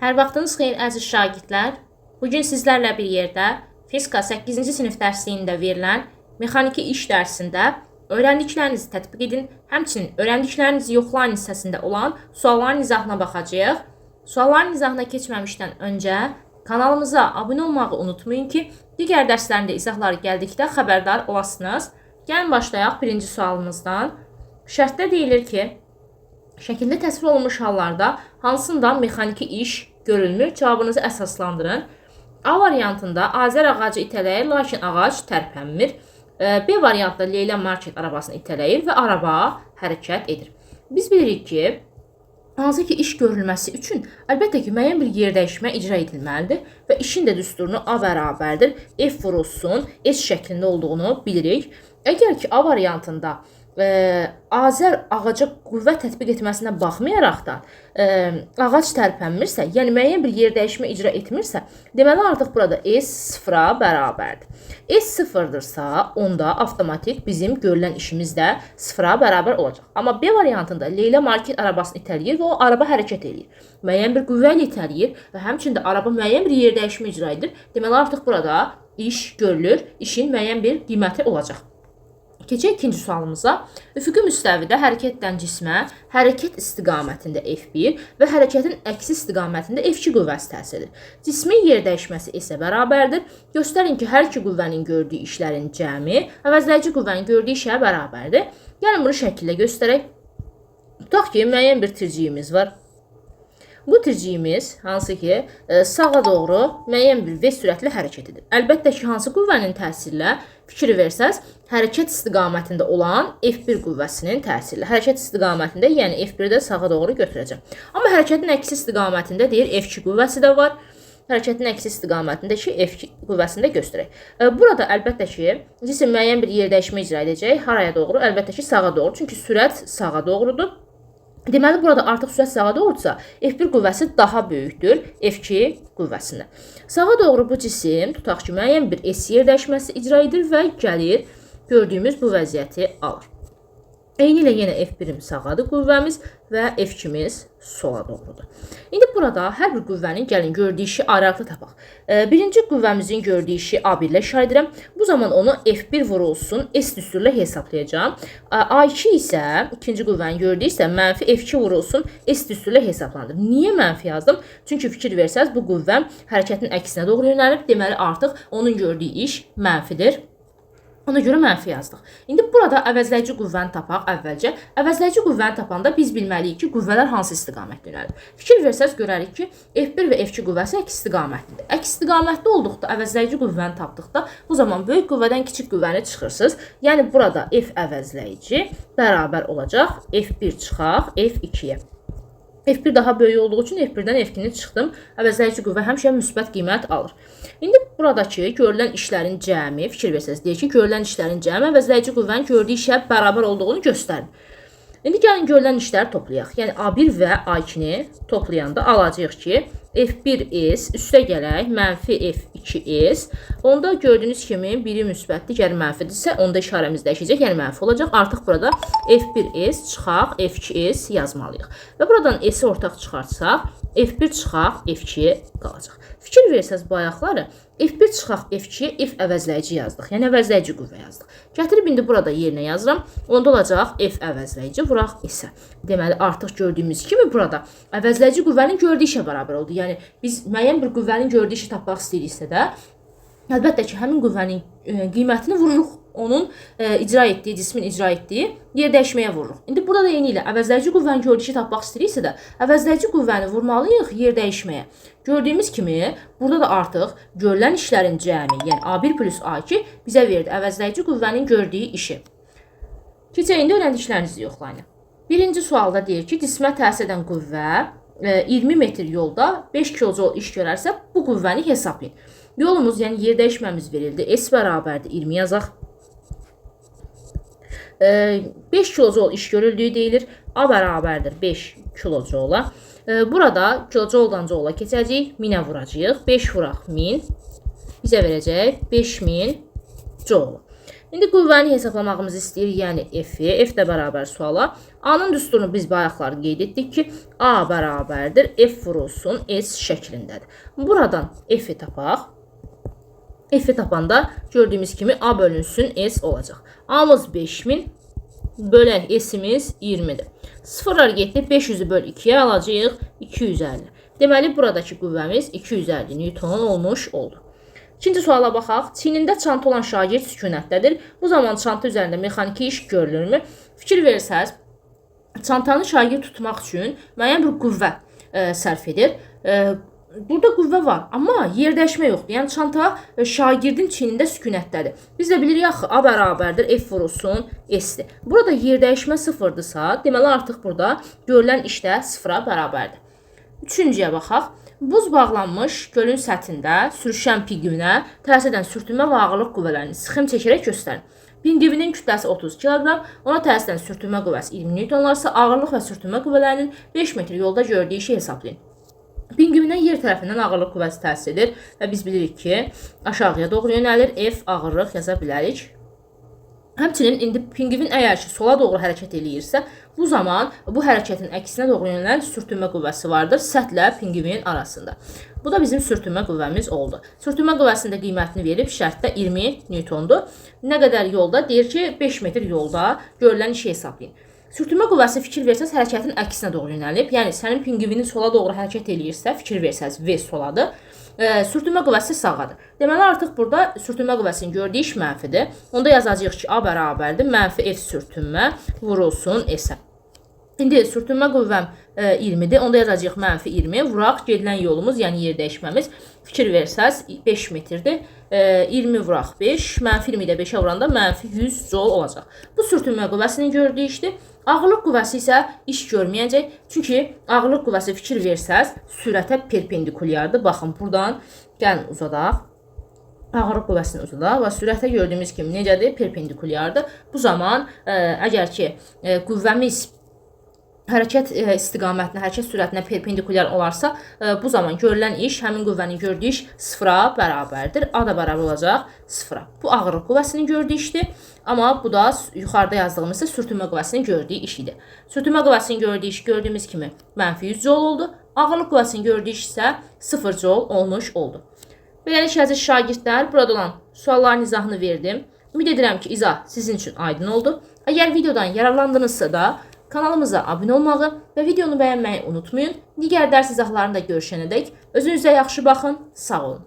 Hər vaxtınız xeyir əziz şagirdlər. Bugün sizlərlə bir yerdə fizika 8-ci sinif dərsliyində verilən mexaniki iş dərsində öyrəndiklərinizi tətbiq edin. Həmçinin öyrəndiklərinizi yoxlayın hissəsində olan sualların izahına baxacağıq. Sualların izahına keçməmişdən öncə kanalımıza abunə olmağı unutmayın ki, digər dərslərində izahları gəldikdə xəbərdar olasınız. Gəlin başlayaq birinci sualımızdan. Şərtdə deyilir ki, şəkildə təsvir olunmuş hallarda hansında mexaniki iş görülmür? Cavabınızı əsaslandırın. A variantında Azər ağacı itələyir, lakin ağac tərpənmir. B variantında Leyla market arabasını itələyir və araba hərəkət edir. Biz bilirik ki, hansı ki iş görülməsi üçün əlbəttə ki, müəyyən bir yerdəyişmə icra edilməlidir və işin də düsturunu A bərabərdir. F vurulsun, S şəklində olduğunu bilirik. Əgər ki, A variantında Azər ağaca qüvvə tətbiq etməsinə baxmayaraqdan ağac tərpənmirsə, yəni müəyyən bir yerdəyişmə icra etmirsə, deməli artıq burada S sıfıra bərabərdir. S sıfırdırsa, onda avtomatik bizim görülən işimiz də sıfıra bərabər olacaq. Amma B variantında Leyla market arabasını itələyir və o araba hərəkət edir. Müəyyən bir qüvvə ilə itələyir və həmçində araba müəyyən bir yerdəyişmə icra edir. Deməli artıq burada iş görülür, işin müəyyən bir qiyməti olacaq. Keçək ikinci sualımıza. Üfüqi müstəvidə hərəkət edən cismə hərəkət istiqamətində F1 və hərəkətin əksi istiqamətində F2 qüvvəsi təsir edir. Cismin yerdəyişməsi isə bərabərdir. Göstərin ki, hər iki qüvvənin gördüyü işlərin cəmi əvəzləyici qüvvənin gördüyü işə bərabərdir. Gəlin bunu şəkildə göstərək. Tutaq ki, müəyyən bir tirciyimiz var. Bu tirciyimiz hansı ki, sağa doğru müəyyən bir V sürətlə hərəkət edir. Əlbəttə ki, hansı qüvvənin təsirlə fikir versəz, hərəkət istiqamətində olan F1 qüvvəsinin təsirlə. Hərəkət istiqamətində, yəni F1-i də sağa doğru götürəcəm. Amma hərəkətin əksi istiqamətində deyir F2 qüvvəsi də var. Hərəkətin əksi istiqamətində ki, F2 qüvvəsini də göstərək. Burada əlbəttə ki, cisim müəyyən bir yerdəyişmə icra edəcək. Haraya doğru? Əlbəttə ki, sağa doğru. Çünki sürət sağa doğrudur. Deməli, burada artıq sürət sağa doğrudursa, F1 qüvvəsi daha böyükdür F2 qüvvəsindən. Sağa doğru bu cisim, tutaq ki, müəyyən bir S yerdəyişməsi icra edir və gəlir, gördüyümüz bu vəziyyəti alır. Eyni ilə yenə F1-im sağadır qüvvəmiz və F2-miz sola doğrudur. İndi burada hər bir qüvvənin gəlin gördüyü işi ayrı-ayrı tapaq. Birinci qüvvəmizin gördüyü işi A1 ilə işarə edirəm. Bu zaman onu F1 vurulsun, S düsturla hesablayacağım. A2 isə, ikinci qüvvənin gördüyü isə mənfi F2 vurulsun, S düsturla hesablandır. Niyə mənfi yazdım? Çünki fikir versəz, bu qüvvəm hərəkətin əksinə doğru yönəlib. Deməli, artıq onun gördüyü iş mənfidir. Ona görə mənfi yazdıq. İndi burada əvəzləyici qüvvəni tapaq əvvəlcə. Əvəzləyici qüvvəni tapanda biz bilməliyik ki, qüvvələr hansı istiqamətdə yönəlir. Fikir versəz görərik ki, F1 və F2 qüvvəsi əks istiqamətlidir. Əks istiqamətli olduqda, əvəzləyici qüvvəni tapdıqda, bu zaman böyük qüvvədən kiçik qüvvəni çıxırsınız. Yəni burada F əvəzləyici bərabər olacaq F1 çıxaq F2-yə. F1 daha böyük olduğu üçün F1-dən F2-ni çıxdım. Əvəzləyici qüvvə həmişə müsbət qiymət alır. İndi buradakı görülən işlərin cəmi, fikir versəz, deyir ki, görülən işlərin cəmi əvəzləyici qüvvənin gördüyü işə bərabər olduğunu göstərin. İndi gəlin görülən işləri toplayaq. Yəni A1 və A2-ni toplayanda alacağıq ki, F1S üstə gələk, mənfi F2S. Onda gördüyünüz kimi biri müsbətdir, digəri mənfidirsə, onda işarəmiz dəyişəcək, yəni mənfi olacaq. Artıq burada F1S çıxaq, F2S yazmalıyıq. Və buradan S-i ortaq çıxartsaq, F1 çıxaq, F2 qalacaq. Fikir versəz bayaqları, F1 çıxaq F2-yə F əvəzləyici yazdıq. Yəni əvəzləyici qüvvə yazdıq. Gətirib indi burada yerinə yazıram. Onda olacaq F əvəzləyici vuraq S-ə. Deməli, artıq gördüyümüz kimi burada əvəzləyici qüvvənin gördüyü işə bərabər oldu. Yəni, biz müəyyən bir qüvvənin gördüyü işi tapmaq istəyiriksə də, əlbəttə ki, həmin qüvvənin qiymətini vururuq. Onun icra etdiyi, cismin icra etdiyi yerdəyişməyə vururuq. İndi burada da eyni ilə əvəzləyici qüvvənin gördüyü işi tapmaq istəyiriksə də, əvəzləyici qüvvəni vurmalıyıq yerdəyişməyə. Gördüyümüz kimi, burada da artıq görülən işlərin cəmi, yəni A1 plus A2 bizə verdi əvəzləyici qüvvənin gördüyü işi. Keçək, indi öyrəndiklərinizi yoxlayın. Birinci sualda deyir ki, cismə təsir edən qüvvə 20 metr yolda 5 kJ iş görərsə, bu qüvvəni hesablayın. Yolumuz, yəni yerdəyişməmiz verildi. S bərabərdir 20 yazaq. 5 kJ iş görüldüyü deyilir. A bərabərdir 5 kJ-a. Burada kJ-dan jola keçəcəyik. 1000-ə vuracağıq. 5 vuraq 1000. Bizə verəcək 5000 joule. İndi qüvvəni hesablamağımızı istəyirik, yəni F-i. F də bərabər suala. A-nın düsturunu biz bayaqlar qeyd etdik ki, A bərabərdir F vurulsun S şəklindədir. Buradan F-i tapaq. F-i tapanda gördüyümüz kimi A bölünsün S olacaq. A-mız 5000, bölək S-imiz 20-dir. Sıfırlar getdi, 500-ü böl 2-yə alacağıq 250. Deməli, buradakı qüvvəmiz 250 Newton olmuş oldu. İkinci suala baxaq. Çiynində çanta olan şagird sükunətdədir. Bu zaman çanta üzərində mexaniki iş görülürmü? Fikir versəz, çantanı şagird tutmaq üçün müəyyən bir qüvvə sərf edir. Burada qüvvə var, amma yer dəyişmə yoxdur. Yəni çanta şagirdin çiynində sükunətdədir. Biz də bilirik axı A bərabərdir F vurulsun S-dir. Burada yer dəyişmə sıfırdırsa, deməli artıq burada görülən iş də sıfıra bərabərdir. Üçüncüyə baxaq. Buz bağlanmış gölün səthində sürüşən pinqvinə təsir edən sürtünmə və ağırlıq qüvvələrini sıxım çəkərək göstərin. Pinqvinin kütləsi 30 kq, ona təsir edən sürtünmə qüvvəsi 20 Newtonlarsa, ağırlıq və sürtünmə qüvvələrinin 5 metr yolda gördüyü işi hesablayın. Pinqvinə yer tərəfindən ağırlıq qüvvəsi təsir edir və biz bilirik ki, aşağıya doğru yönəlir, F ağırlıq yaza bilərik. Həmçinin indi pinqvin əgər ki sola doğru hərəkət eləyirsə, bu zaman bu hərəkətin əksinə doğru yönələn sürtünmə qüvvəsi vardır səthlə pinqvinin arasında. Bu da bizim sürtünmə qüvvəmiz oldu. Sürtünmə qüvvəsində qiymətini verib şərtdə 20 Newtondur. Nə qədər yolda? Deyir ki 5 metr yolda görülən işi hesablayın. Sürtünmə qüvvəsi fikir versəz hərəkətin əksinə doğru yönəlib. Yəni sənin pinqvinin sola doğru hərəkət eləyirsə, fikir versəz V soladır. Sürtünmə qüvvəsi sağadır. Deməli artıq burada sürtünmə qüvvəsinin gördüyü iş mənfidir. Onda yazacağıq ki A bərabərdir mənfi F sürtünmə vurulsun S-ə. İndi sürtünmə qüvvəm 20-dir. Onda yazacağıq mənfi 20 vuraq gedilən yolumuz, yəni yer dəyişməmiz. Fikir versəz 5 metrdir. 20 vuraq 5, mənfi 20 də 5-ə vuranda mənfi 100 joule olacaq. Bu sürtünmə qüvvəsinin gördüyü işdir. Ağırlıq qüvvəsi isə iş görməyəcək. Çünki ağırlıq qüvvəsi fikir versəz sürətə perpendikulyardır. Baxın, buradan gəlin uzadaq. Ağırlıq qüvvəsini uzadaq və sürətə gördüyümüz kimi necədir? Perpendikulyardır. Bu zaman əgər ki qüvvəmiz hərəkət istiqamətinə, hərəkət sürətinə perpendikulyar olarsa, bu zaman görülən iş, həmin qüvvənin gördüyü iş sıfıra bərabərdir. A da bərabər olacaq sıfıra. Bu ağırlıq qüvvəsinin gördüyü işdir. Amma bu da yuxarıda yazdığımız isə sürtünmə qüvvəsinin gördüyü iş idi. Sürtünmə qüvvəsinin gördüyü iş gördüyümüz kimi mənfi 100 joule oldu. Ağırlıq qüvvəsinin gördüyü iş isə 0 joule olmuş oldu. Beləliklə əziz şagirdlər, burada olan sualların izahını verdim. Ümid edirəm ki, izah sizin üçün aydın oldu. Əgər videodan yararlandınızsa da kanalımıza abunə olmağı və videonu bəyənməyi unutmayın. Digər dərs izahlarında görüşənədək özünüzə yaxşı baxın, sağ olun.